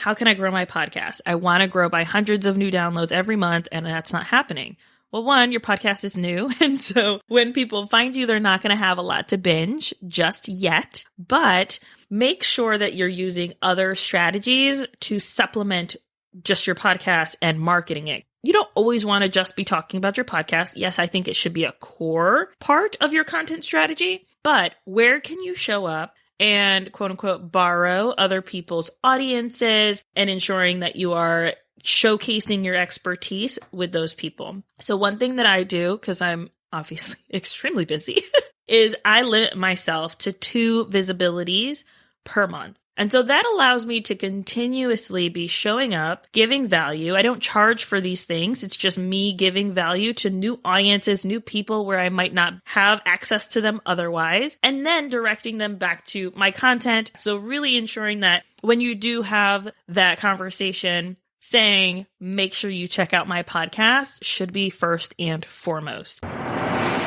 how can I grow my podcast? I want to grow by hundreds of new downloads every month, and that's not happening. Well, one, your podcast is new. And so when people find you, they're not going to have a lot to binge just yet, but make sure that you're using other strategies to supplement just your podcast and marketing it. You don't always want to just be talking about your podcast. Yes, I think it should be a core part of your content strategy, but where can you show up and quote unquote borrow other people's audiences and ensuring that you are showcasing your expertise with those people? So one thing that I do, because I'm obviously extremely busy, is I limit myself to 2 visibilities per month. And so that allows me to continuously be showing up, giving value. I don't charge for these things. It's just me giving value to new audiences, new people where I might not have access to them otherwise, and then directing them back to my content. So really ensuring that when you do have that conversation, saying, make sure you check out my podcast should be first and foremost.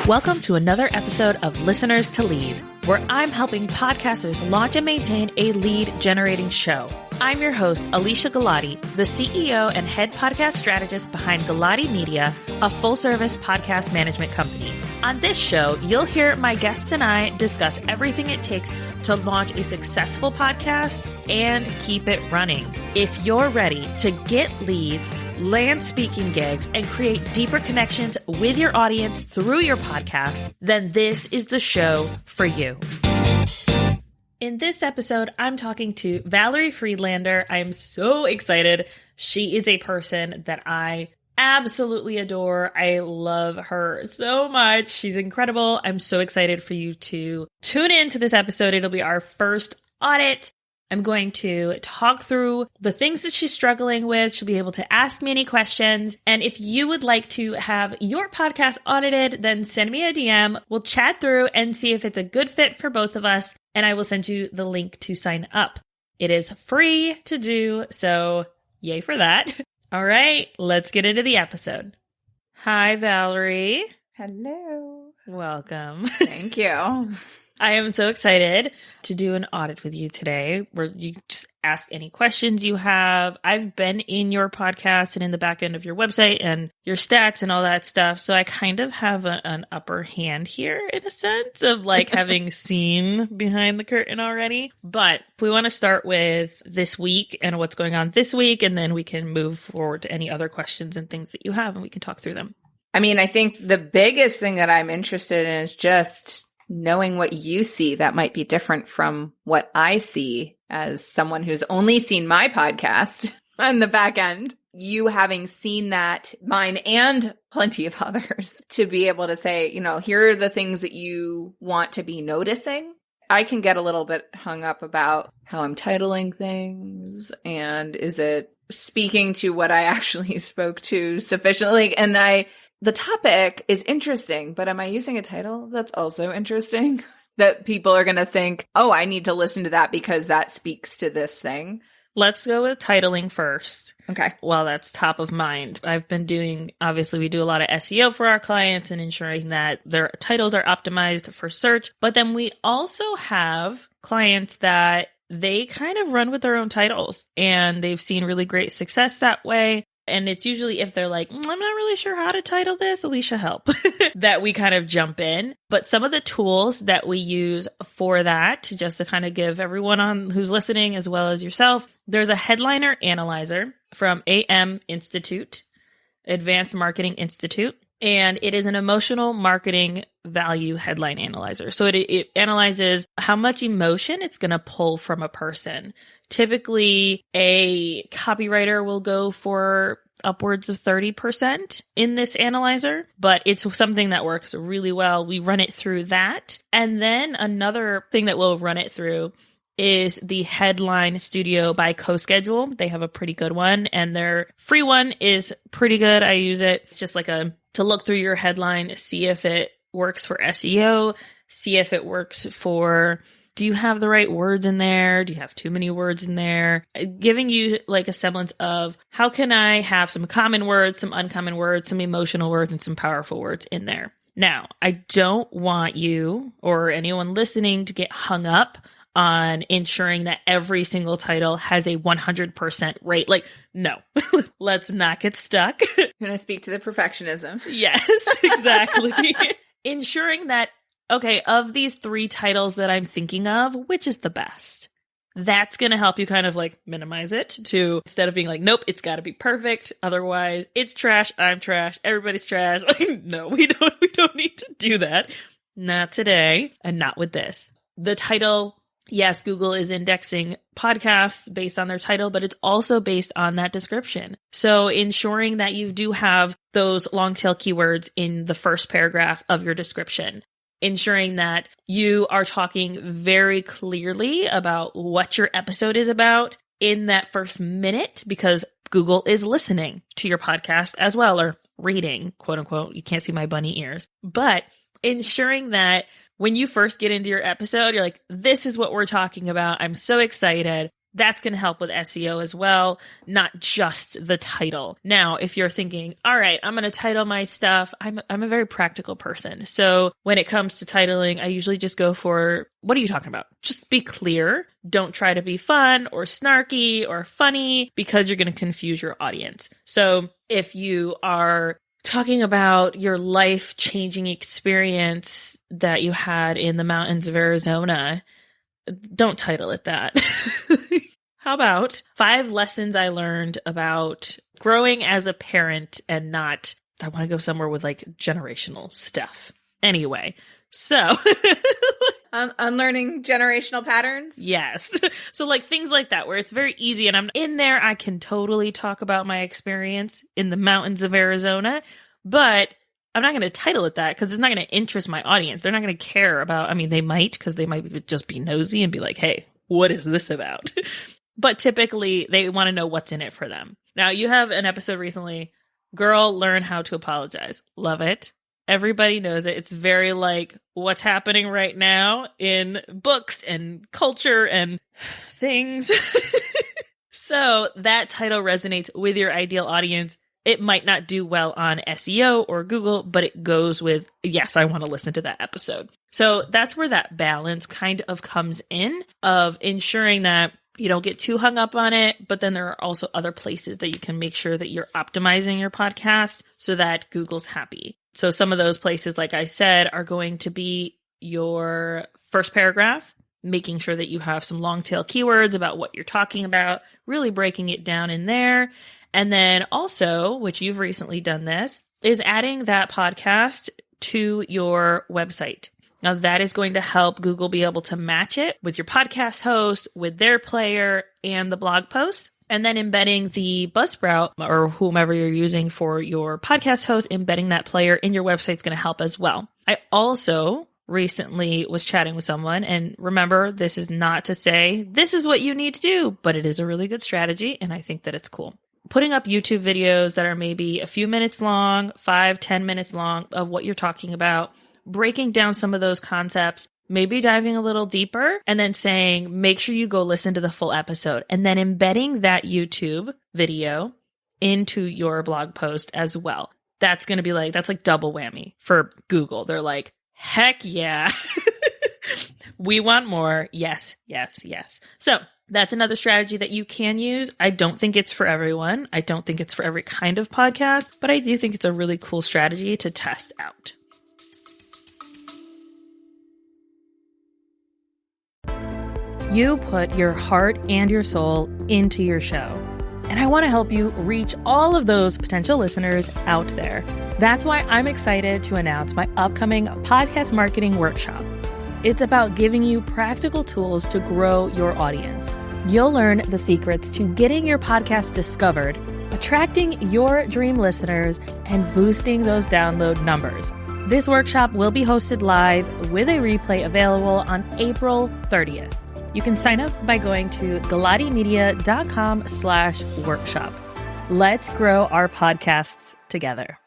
Welcome to another episode of Listeners to Leads, where I'm helping podcasters launch and maintain a lead generating show. I'm your host, Alicia Galati, the CEO and head podcast strategist behind Galati Media, a full-service podcast management company. On this show, you'll hear my guests and I discuss everything it takes to launch a successful podcast and keep it running. If you're ready to get leads, land speaking gigs, and create deeper connections with your audience through your podcast, then this is the show for you. In this episode, I'm talking to Valerie Friedlander. I'm so excited. She is a person that I absolutely adore. I love her so much. She's incredible. I'm so excited for you to tune into this episode. It'll be our first audit. I'm going to talk through the things that she's struggling with. She'll be able to ask me any questions. And if you would like to have your podcast audited, then send me a DM. We'll chat through and see if it's a good fit for both of us. And I will send you the link to sign up. It is free to do, so yay for that. All right, let's get into the episode. Hi, Valerie. Hello. Welcome. Thank you. I am so excited to do an audit with you today where you just ask any questions you have. I've been in your podcast and in the back end of your website and your stats and all that stuff. So I kind of have an upper hand here in a sense of like having seen behind the curtain already. But we want to start with this week and what's going on this week, and then we can move forward to any other questions and things that you have and we can talk through them. I mean, I think the biggest thing that I'm interested in is just knowing what you see that might be different from what I see as someone who's only seen my podcast on the back end. You having seen that, mine and plenty of others, to be able to say, you know, here are the things that you want to be noticing. I can get a little bit hung up about how I'm titling things and is it speaking to what I actually spoke to sufficiently? And the topic is interesting, but am I using a title that's also interesting? That people are going to think, oh, I need to listen to that because that speaks to this thing. Let's go with titling first. Okay. Well, that's top of mind. I've been doing, obviously, we do a lot of SEO for our clients and ensuring that their titles are optimized for search. But then we also have clients that they kind of run with their own titles and they've seen really great success that way. And it's usually if they're like, I'm not really sure how to title this, Alicia, help, that we kind of jump in. But some of the tools that we use for that, just to kind of give everyone on who's listening as well as yourself, there's a headliner analyzer from AM Institute, Advanced Marketing Institute. And it is an emotional marketing value headline analyzer. So it analyzes how much emotion it's going to pull from a person. Typically, a copywriter will go for upwards of 30% in this analyzer, but it's something that works really well. We run it through that. And then another thing that we'll run it through is the Headline Studio by CoSchedule. They have a pretty good one, and their free one is pretty good. I use it. It's just like to look through your headline, see if it works for SEO, see if it works for, do you have the right words in there? Do you have too many words in there? Giving you like a semblance of how can I have some common words, some uncommon words, some emotional words, and some powerful words in there. Now, I don't want you or anyone listening to get hung up on ensuring that every single title has a 100% rate. Like, no, let's not get stuck. I'm going to speak to the perfectionism. Yes, exactly. Ensuring that, okay, of these 3 titles that I'm thinking of, which is the best? That's going to help you kind of like minimize it to, instead of being like, nope, it's got to be perfect. Otherwise it's trash. I'm trash. Everybody's trash. No, we don't need to do that. Not today. And not with this. The title, yes, Google is indexing podcasts based on their title, but it's also based on that description. So ensuring that you do have those long tail keywords in the first paragraph of your description. Ensuring that you are talking very clearly about what your episode is about in that first minute, because Google is listening to your podcast as well, or reading, quote unquote. You can't see my bunny ears, but ensuring that when you first get into your episode, you're like, this is what we're talking about. I'm so excited. That's going to help with SEO as well, not just the title. Now, if you're thinking, all right, I'm going to title my stuff, I'm a very practical person. So when it comes to titling, I usually just go for, what are you talking about? Just be clear. Don't try to be fun or snarky or funny, because you're going to confuse your audience. So if you are talking about your life-changing experience that you had in the mountains of Arizona, don't title it that. How about 5 lessons I learned about growing as a parent and not, I want to go somewhere with like generational stuff. Anyway, so. Unlearning generational patterns? Yes. So like things like that, where it's very easy and I'm in there, I can totally talk about my experience in the mountains of Arizona, but I'm not going to title it that because it's not going to interest my audience. They're not going to care about, I mean, they might, because they might just be nosy and be like, hey, what is this about? But typically they want to know what's in it for them. Now, you have an episode recently, Girl, Learn How to Apologize. Love it. Everybody knows it. It's very like what's happening right now in books and culture and things. So that title resonates with your ideal audience. It might not do well on SEO or Google, but it goes with, yes, I want to listen to that episode. So that's where that balance kind of comes in, of ensuring that you don't get too hung up on it, but then there are also other places that you can make sure that you're optimizing your podcast so that Google's happy. So some of those places, like I said, are going to be your first paragraph, making sure that you have some long tail keywords about what you're talking about, really breaking it down in there. And then also, which you've recently done this, is adding that podcast to your website. Now that is going to help Google be able to match it with your podcast host, with their player, and the blog post. And then embedding the Buzzsprout or whomever you're using for your podcast host, embedding that player in your website is going to help as well. I also recently was chatting with someone, and remember, this is not to say this is what you need to do, but it is a really good strategy, and I think that it's cool. Putting up YouTube videos that are maybe a few minutes long, 5-10 minutes long, of what you're talking about, breaking down some of those concepts, maybe diving a little deeper, and then saying, make sure you go listen to the full episode, and then embedding that YouTube video into your blog post as well. That's going to be like, that's like double whammy for Google. They're like, heck yeah. We want more. Yes, yes, yes. So that's another strategy that you can use. I don't think it's for everyone. I don't think it's for every kind of podcast, but I do think it's a really cool strategy to test out. You put your heart and your soul into your show. And I want to help you reach all of those potential listeners out there. That's why I'm excited to announce my upcoming podcast marketing workshop. It's about giving you practical tools to grow your audience. You'll learn the secrets to getting your podcast discovered, attracting your dream listeners, and boosting those download numbers. This workshop will be hosted live with a replay available on April 30th. You can sign up by going to galatimedia.com/workshop. Let's grow our podcasts together.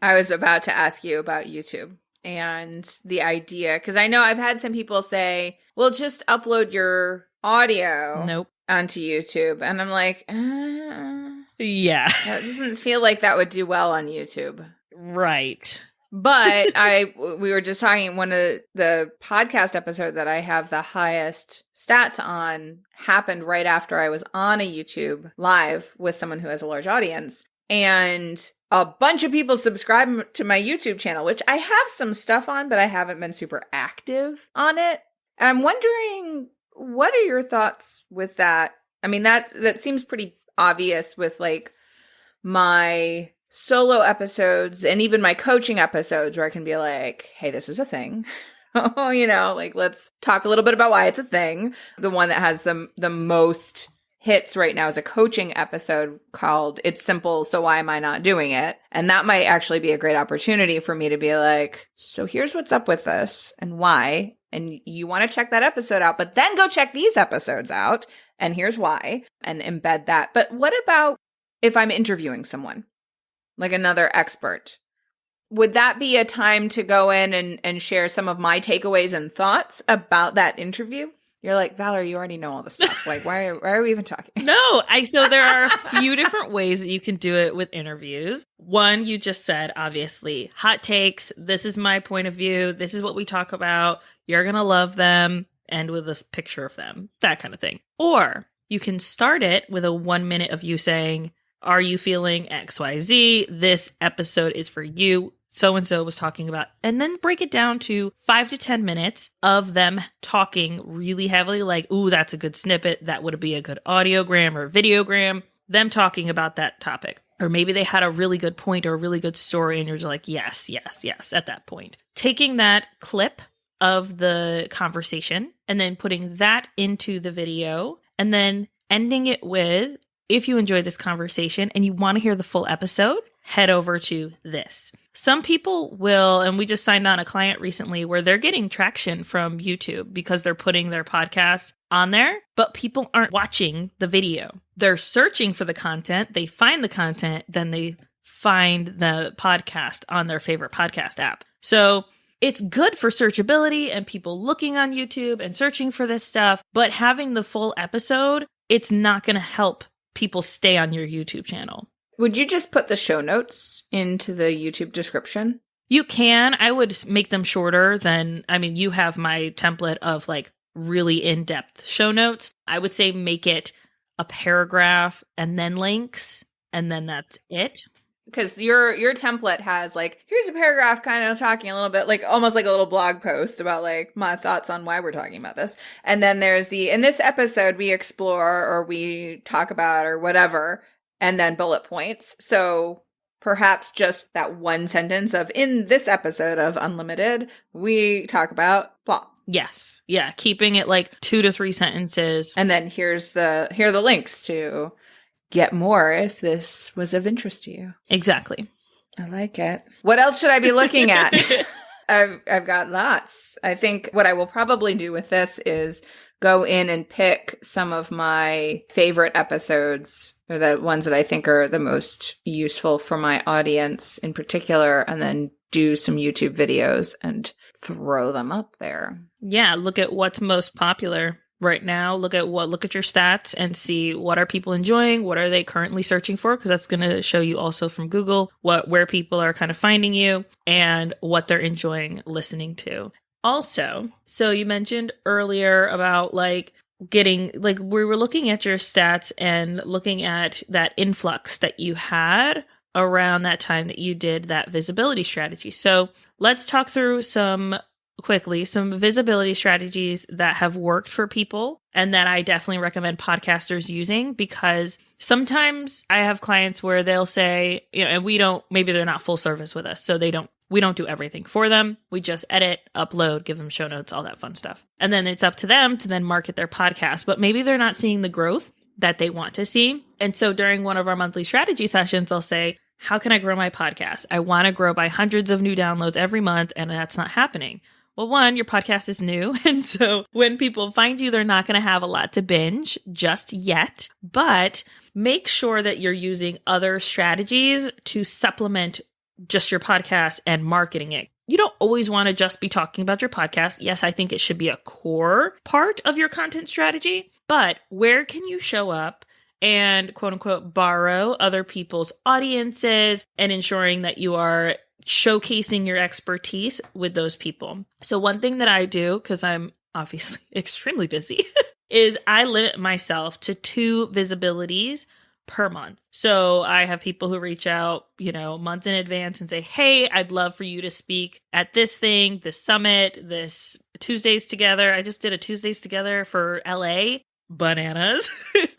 I was about to ask you about YouTube and the idea, because I know I've had some people say, well, just upload your audio onto YouTube. And I'm like, yeah, that doesn't feel like that would do well on YouTube. Right. But we were just talking, one of the podcast episode that I have the highest stats on happened right after I was on a YouTube live with someone who has a large audience. And a bunch of people subscribe to my YouTube channel, which I have some stuff on, but I haven't been super active on it. And I'm wondering, what are your thoughts with that? I mean, that seems pretty obvious with like my solo episodes and even my coaching episodes where I can be like, hey, this is a thing. Like let's talk a little bit about why it's a thing. The one that has the most hits right now is a coaching episode called It's Simple, So Why Am I Not Doing It? And that might actually be a great opportunity for me to be like, so here's what's up with this and why. And you want to check that episode out, but then go check these episodes out. And here's why, and embed that. But what about if I'm interviewing someone, like another expert? Would that be a time to go in and share some of my takeaways and thoughts about that interview? You're like, Valerie, you already know all this stuff. Like, why are we even talking? No, so there are a few different ways that you can do it with interviews. One, you just said, obviously, hot takes. This is my point of view. This is what we talk about. You're going to love them. And with a picture of them, that kind of thing. Or you can start it with a 1 minute of you saying, are you feeling XYZ? This episode is for you. So-and-so was talking about, and then break it down to 5 to 10 minutes of them talking really heavily, like, ooh, that's a good snippet. That would be a good audiogram or videogram, them talking about that topic. Or maybe they had a really good point or a really good story, and you're just like, yes, at that point. Taking that clip of the conversation and then putting that into the video and then ending it with, if you enjoyed this conversation and you want to hear the full episode, head over to this. Some people will, and we just signed on a client recently where they're getting traction from YouTube because they're putting their podcast on there, but people aren't watching the video. They're searching for the content. They find the content, then they find the podcast on their favorite podcast app. So it's good for searchability and people looking on YouTube and searching for this stuff, but having the full episode, it's not going to help people stay on your YouTube channel. Would you just put the show notes into the YouTube description? You can. I would make them shorter than, you have my template of like really in-depth show notes. I would say make it a paragraph and then links, and then that's it. Because your template has like, here's a paragraph kind of talking a little bit, like almost like a little blog post about like my thoughts on why we're talking about this. And then there's in this episode, we explore or we talk about or whatever, and then bullet points. So perhaps just that one sentence of, in this episode of Unlimited, we talk about blah. Yes. Yeah. Keeping it like 2 to 3 sentences. And then here are the links to get more if this was of interest to you. Exactly. I like it. What else should I be looking at? I've got lots. I think what I will probably do with this is go in and pick some of my favorite episodes, or the ones that I think are the most useful for my audience in particular, and then do some YouTube videos and throw them up there. Yeah, look at what's most popular right now. Look at your stats and see what are people enjoying, what are they currently searching for, because that's going to show you also from Google where people are kind of finding you and what they're enjoying listening to. Also, so you mentioned earlier about like getting, like we were looking at your stats and looking at that influx that you had around that time that you did that visibility strategy. So let's talk through some visibility strategies that have worked for people and that I definitely recommend podcasters using, because sometimes I have clients where they'll say, and maybe they're not full service with us, so we don't do everything for them. We just edit, upload, give them show notes, all that fun stuff. And then it's up to them to then market their podcast, but maybe they're not seeing the growth that they want to see. And so during one of our monthly strategy sessions, they'll say, how can I grow my podcast? I want to grow by hundreds of new downloads every month, and that's not happening. Well, one, your podcast is new. And so when people find you, they're not going to have a lot to binge just yet, but make sure that you're using other strategies to supplement just your podcast and marketing it. You don't always want to just be talking about your podcast. Yes, I think it should be a core part of your content strategy, but where can you show up and quote unquote borrow other people's audiences and ensuring that you are showcasing your expertise with those people. So one thing that I do, because I'm obviously extremely busy, is I limit myself to 2 visibilities per month. So I have people who reach out, months in advance and say, hey, I'd love for you to speak at this thing, this summit, this Tuesdays Together. I just did a Tuesdays Together for LA. Bananas.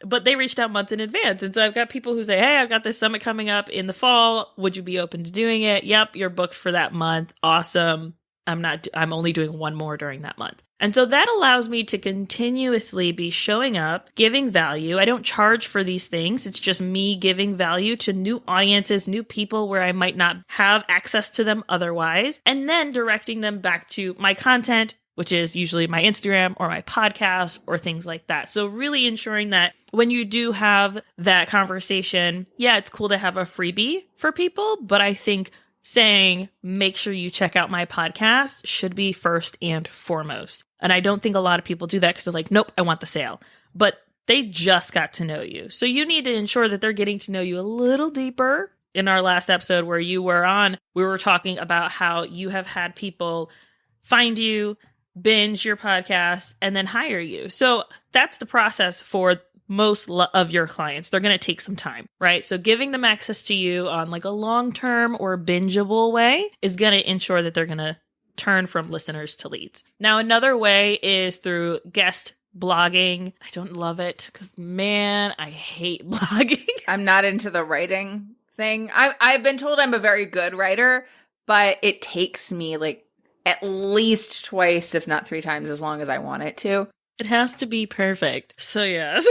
But they reached out months in advance. And so I've got people who say, hey, I've got this summit coming up in the fall. Would you be open to doing it? Yep, you're booked for that month. Awesome. I'm only doing one more during that month. And so that allows me to continuously be showing up, giving value. I don't charge for these things. It's just me giving value to new audiences, new people where I might not have access to them otherwise, and then directing them back to my content, which is usually my Instagram or my podcast or things like that. So really ensuring that when you do have that conversation, yeah, it's cool to have a freebie for people, but I think saying, make sure you check out my podcast should be first and foremost. And I don't think a lot of people do that because they're like, nope, I want the sale. But they just got to know you. So you need to ensure that they're getting to know you a little deeper. In our last episode where you were on, we were talking about how you have had people find you, binge your podcast, and then hire you. So that's the process for most of your clients. They're going to take some time, right? So giving them access to you on like a long-term or bingeable way is going to ensure that they're going to turn from listeners to leads. Now, another way is through guest blogging. I don't love it because, man, I hate blogging. I'm not into the writing thing. I've been told I'm a very good writer, but it takes me like at least twice, if not 3 times as long as I want it to. It has to be perfect. So yes,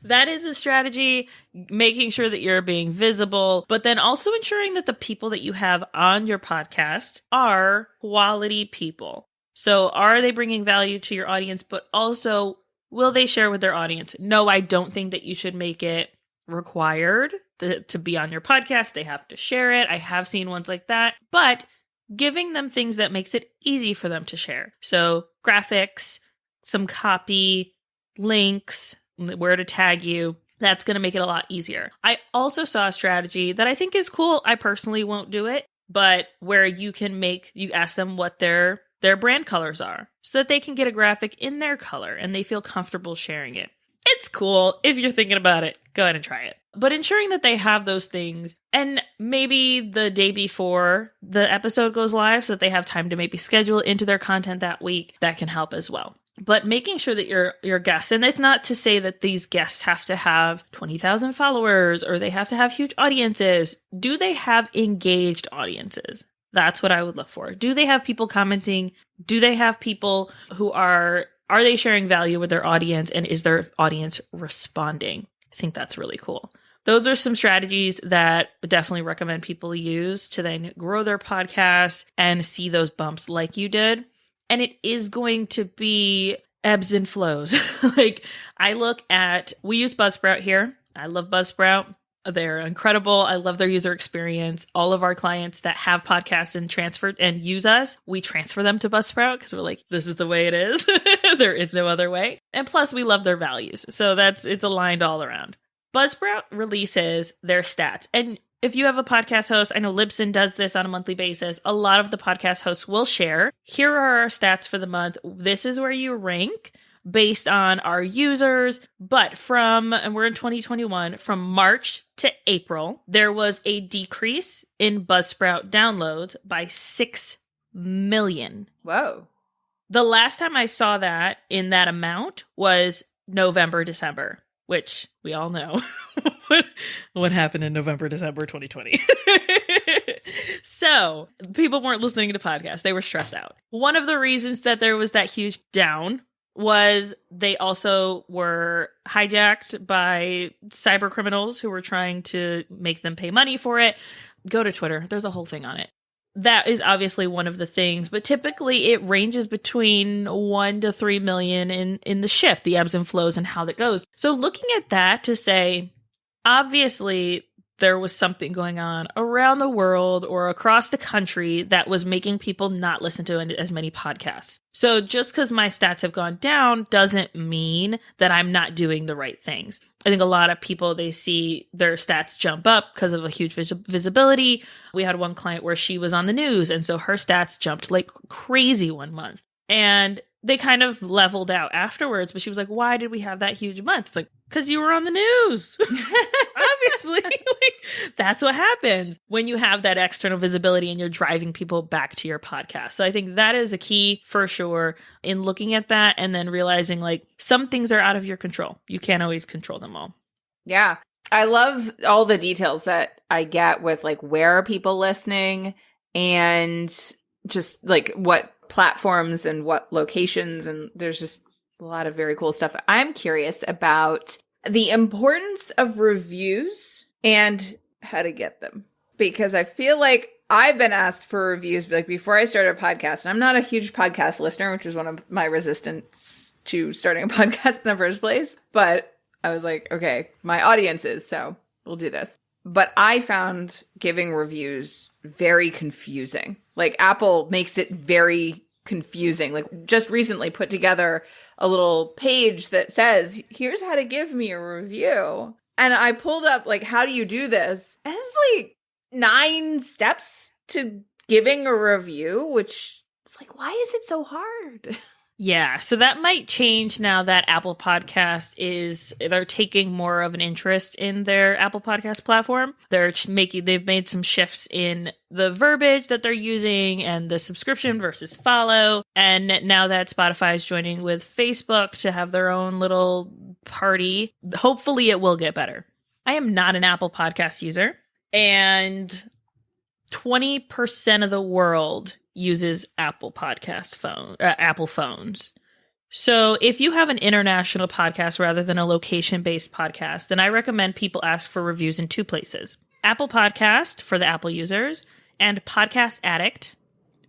that is a strategy, making sure that you're being visible, but then also ensuring that the people that you have on your podcast are quality people. So are they bringing value to your audience, but also will they share with their audience? No, I don't think that you should make it required to be on your podcast. They have to share it. I have seen ones like that, but giving them things that makes it easy for them to share. So graphics, some copy, links, where to tag you. That's going to make it a lot easier. I also saw a strategy that I think is cool. I personally won't do it, but where you ask them what their brand colors are so that they can get a graphic in their color and they feel comfortable sharing it. It's cool. If you're thinking about it, go ahead and try it. But ensuring that they have those things, and maybe the day before the episode goes live so that they have time to maybe schedule it into their content that week, that can help as well. But making sure that your guests, and it's not to say that these guests have to have 20,000 followers or they have to have huge audiences. Do they have engaged audiences? That's what I would look for. Do they have people commenting? Do they have people who are they sharing value with their audience, and is their audience responding? I think that's really cool. Those are some strategies that I definitely recommend people use to then grow their podcast and see those bumps like you did. And it is going to be ebbs and flows. Like we use Buzzsprout here. I love Buzzsprout. They're incredible. I love their user experience. All of our clients that have podcasts and transferred and use us, we transfer them to Buzzsprout because we're like, this is the way it is. There is no other way. And plus we love their values. So it's aligned all around. Buzzsprout releases their stats. And if you have a podcast host, I know Libsyn does this on a monthly basis. A lot of the podcast hosts will share. Here are our stats for the month. This is where you rank based on our users. But and we're in 2021, from March to April, there was a decrease in Buzzsprout downloads by 6 million. Whoa. The last time I saw that in that amount was November, December, which we all know what happened in November, December 2020. So people weren't listening to podcasts. They were stressed out. One of the reasons that there was that huge down was they also were hijacked by cyber criminals who were trying to make them pay money for it. Go to Twitter. There's a whole thing on it. That is obviously one of the things, but typically it ranges between 1 to 3 million in the shift, the ebbs and flows and how that goes. So looking at that to say, obviously there was something going on around the world or across the country that was making people not listen to as many podcasts. So just because my stats have gone down doesn't mean that I'm not doing the right things. I think a lot of people, they see their stats jump up because of a huge visibility. We had one client where she was on the news, and so her stats jumped like crazy one month. And they kind of leveled out afterwards, but she was like, why did we have that huge month? It's like, because you were on the news. Obviously, like, that's what happens when you have that external visibility and you're driving people back to your podcast. So I think that is a key for sure in looking at that and then realizing like some things are out of your control. You can't always control them all. Yeah. I love all the details that I get with like where are people listening and just like what platforms and what locations, and there's just a lot of very cool stuff. I'm curious about the importance of reviews and how to get them, because I feel like I've been asked for reviews like before I started a podcast, and I'm not a huge podcast listener, which is one of my resistance to starting a podcast in the first place. But I was like, okay, my audience is, so we'll do this. But I found giving reviews very confusing. Like Apple makes it very confusing. Like just recently put together a little page that says, here's how to give me a review. And I pulled up like, how do you do this? And it's like 9 steps to giving a review, which is like, why is it so hard? Yeah, so that might change now that Apple Podcast they're taking more of an interest in their Apple Podcast platform. They've made some shifts in the verbiage that they're using and the subscription versus follow. And now that Spotify is joining with Facebook to have their own little party, hopefully it will get better. I am not an Apple Podcast user, and 20% of the world uses Apple phones. So if you have an international podcast rather than a location-based podcast, then I recommend people ask for reviews in 2 places. Apple Podcast for the Apple users and Podcast Addict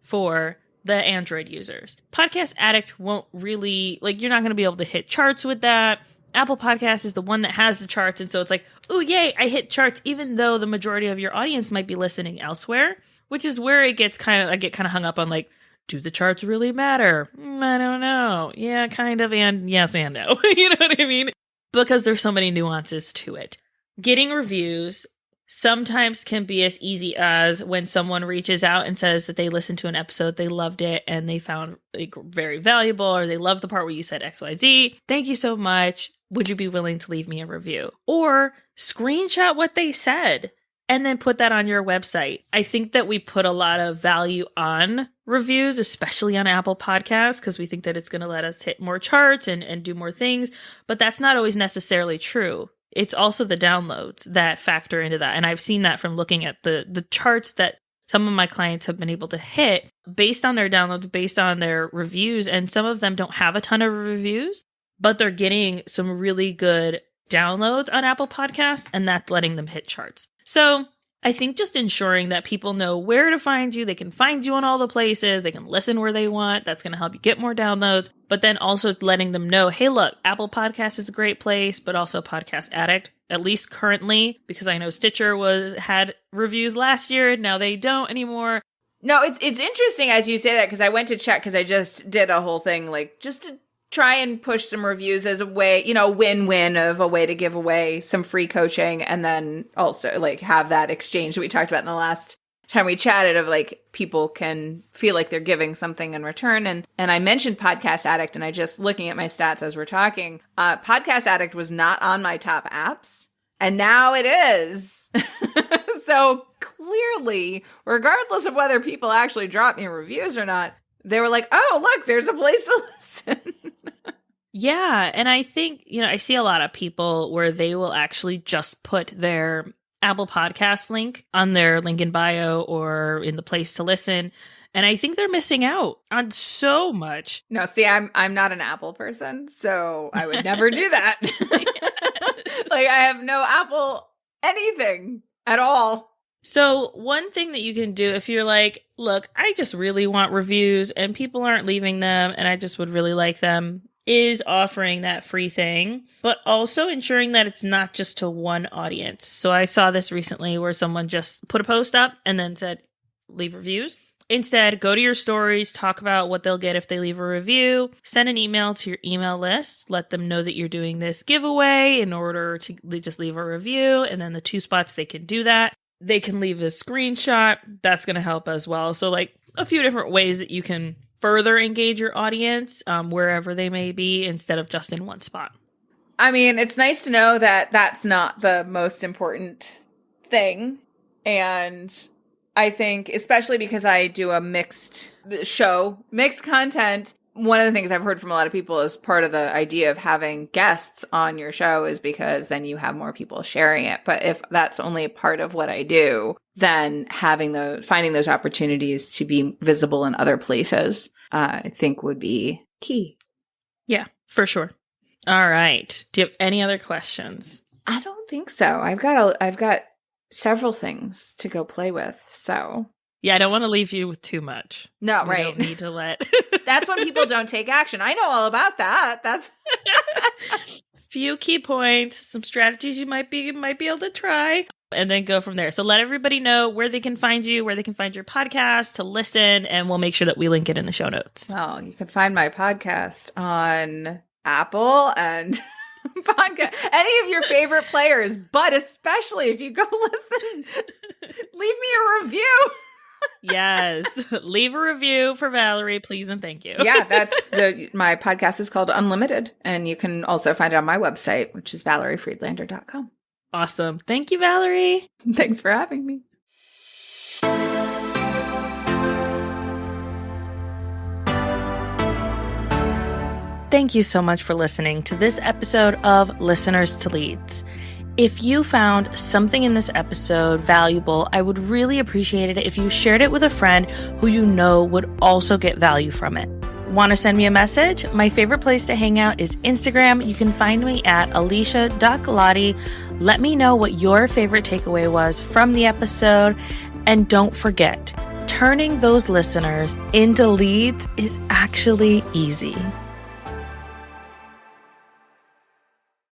for the Android users. Podcast Addict won't really, like, you're not going to be able to hit charts with that. Apple Podcast is the one that has the charts, and so it's like, oh, yay, I hit charts, even though the majority of your audience might be listening elsewhere. Which is where I get kind of hung up on like, do the charts really matter? I don't know. Yeah, kind of, and yes and no. You know what I mean? Because there's so many nuances to it. Getting reviews sometimes can be as easy as when someone reaches out and says that they listened to an episode, they loved it, and they found it very valuable, or they love the part where you said XYZ. Thank you so much. Would you be willing to leave me a review? Or screenshot what they said and then put that on your website. I think that we put a lot of value on reviews, especially on Apple Podcasts, because we think that it's going to let us hit more charts and do more things. But that's not always necessarily true. It's also the downloads that factor into that. And I've seen that from looking at the charts that some of my clients have been able to hit based on their downloads, based on their reviews. And some of them don't have a ton of reviews, but they're getting some really good downloads on Apple Podcasts, and that's letting them hit charts. So I think just ensuring that people know where to find you, they can find you on all the places, they can listen where they want, that's going to help you get more downloads, but then also letting them know, hey, look, Apple Podcasts is a great place, but also Podcast Addict, at least currently, because I know Stitcher had reviews last year, and now they don't anymore. No, it's interesting as you say that, because I went to check, because I just did a whole thing, like, just to try and push some reviews as a way, win-win of a way to give away some free coaching, and then also like have that exchange that we talked about in the last time we chatted of like people can feel like they're giving something in return. And I mentioned Podcast Addict, and I just looking at my stats as we're talking, Podcast Addict was not on my top apps, and now it is. So clearly, regardless of whether people actually drop me reviews or not, they were like, oh, look, there's a place to listen. Yeah. And I think, I see a lot of people where they will actually just put their Apple Podcast link on their link in bio or in the place to listen. And I think they're missing out on so much. No, see, I'm not an Apple person, so I would never do that. Like, I have no Apple anything at all. So one thing that you can do if you're like, look, I just really want reviews and people aren't leaving them and I just would really like them, is offering that free thing, but also ensuring that it's not just to one audience. So I saw this recently where someone just put a post up and then said, leave reviews. Instead, go to your stories, talk about what they'll get if they leave a review, send an email to your email list, let them know that you're doing this giveaway in order to just leave a review. And then the 2 spots they can do that. They can leave a screenshot. That's going to help as well. So like a few different ways that you can further engage your audience wherever they may be instead of just in one spot. I mean, it's nice to know that that's not the most important thing. And I think, especially because I do a mixed content, one of the things I've heard from a lot of people is part of the idea of having guests on your show is because then you have more people sharing it. But if that's only part of what I do, then finding those opportunities to be visible in other places, I think would be key. Yeah, for sure. All right. Do you have any other questions? I don't think so. I've got several things to go play with. So yeah, I don't want to leave you with too much. No, we right. Don't need to let. That's when people don't take action. I know all about that. That's few key points, some strategies you might be able to try, and then go from there. So let everybody know where they can find you, where they can find your podcast to listen, and we'll make sure that we link it in the show notes. Well, you can find my podcast on Apple and podcast, any of your favorite players, but especially if you go listen, leave me a review. Yes. Leave a review for Valerie, please and thank you. Yeah, my podcast is called Unlimited, and you can also find it on my website, which is valeriefriedlander.com. Awesome. Thank you, Valerie. Thanks for having me. Thank you so much for listening to this episode of Listeners to Leads. If you found something in this episode valuable, I would really appreciate it if you shared it with a friend who you know would also get value from it. Want to send me a message? My favorite place to hang out is Instagram. You can find me at alicia.galati. Let me know what your favorite takeaway was from the episode. And don't forget, turning those listeners into leads is actually easy.